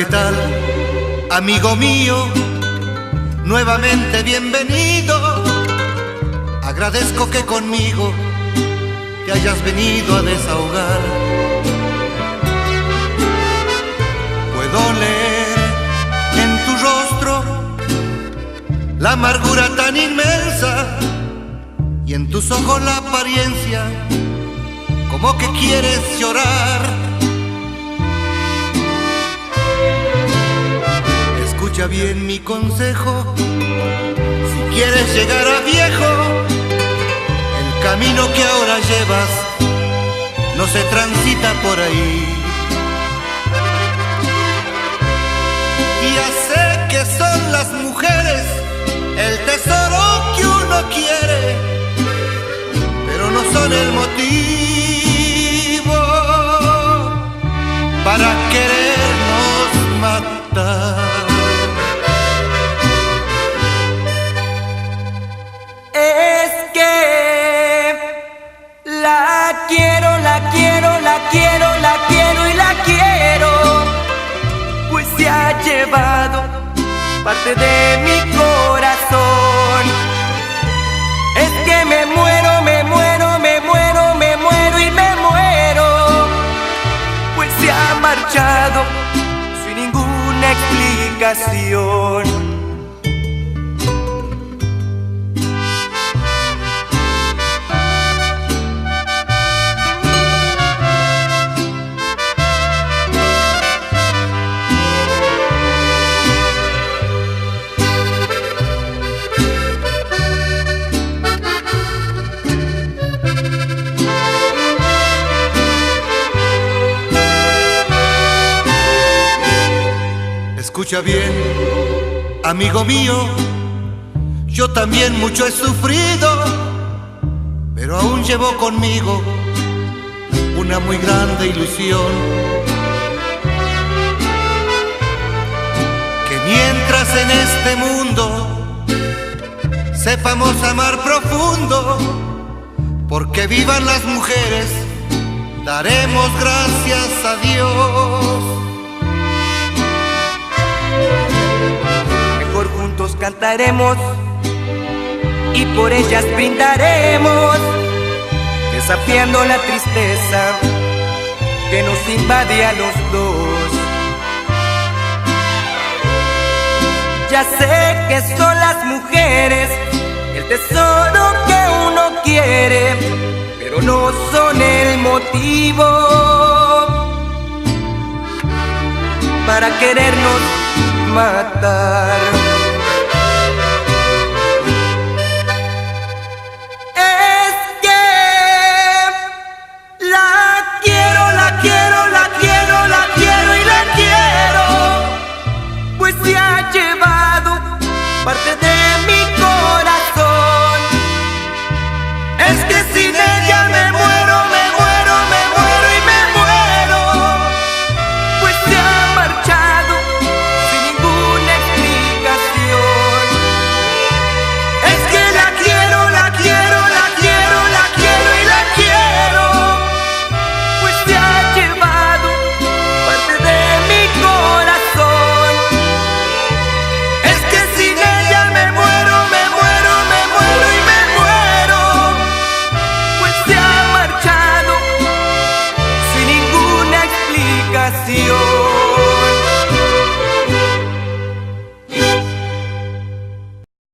¿qué tal, amigo mío? Nuevamente bienvenido. Agradezco que conmigo te hayas venido a desahogar. Puedo leer en tu rostro la amargura tan inmensa y en tus ojos la apariencia como que quieres llorar. Escucha bien mi consejo, si quieres llegar a viejo, el camino que ahora llevas no se transita por ahí. Ya sé que son las mujeres el tesoro que uno quiere, pero no son el motivo para querernos matar. Es que la quiero, la quiero, la quiero, la quiero y la quiero, pues se ha llevado parte de mi corazón. Es que me muero, me muero, me muero, me muero y me muero, pues se ha marchado sin ninguna explicación. Escucha bien, amigo mío, yo también mucho he sufrido, pero aún llevo conmigo una muy grande ilusión. Que mientras en este mundo sepamos amar profundo, porque vivan las mujeres, daremos gracias a Dios. Mejor juntos cantaremos y por ellas brindaremos, desafiando la tristeza que nos invade a los dos. Ya sé que son las mujeres el tesoro que uno quiere, pero no son el motivo para querernos matar. Es que la quiero, la quiero, la quiero, la quiero y la quiero, pues se ha llevado parte de mi corazón. Es que sin ella me muero, me muero, me muero y me muero, pues se ha marchado sin ninguna explicación. Es que la quiero, la quiero, la quiero, la quiero y la quiero, pues se ha llevado parte de mi corazón. Es que sin ella me muero, me muero, me muero y me muero, pues se ha marchado sin ninguna explicación.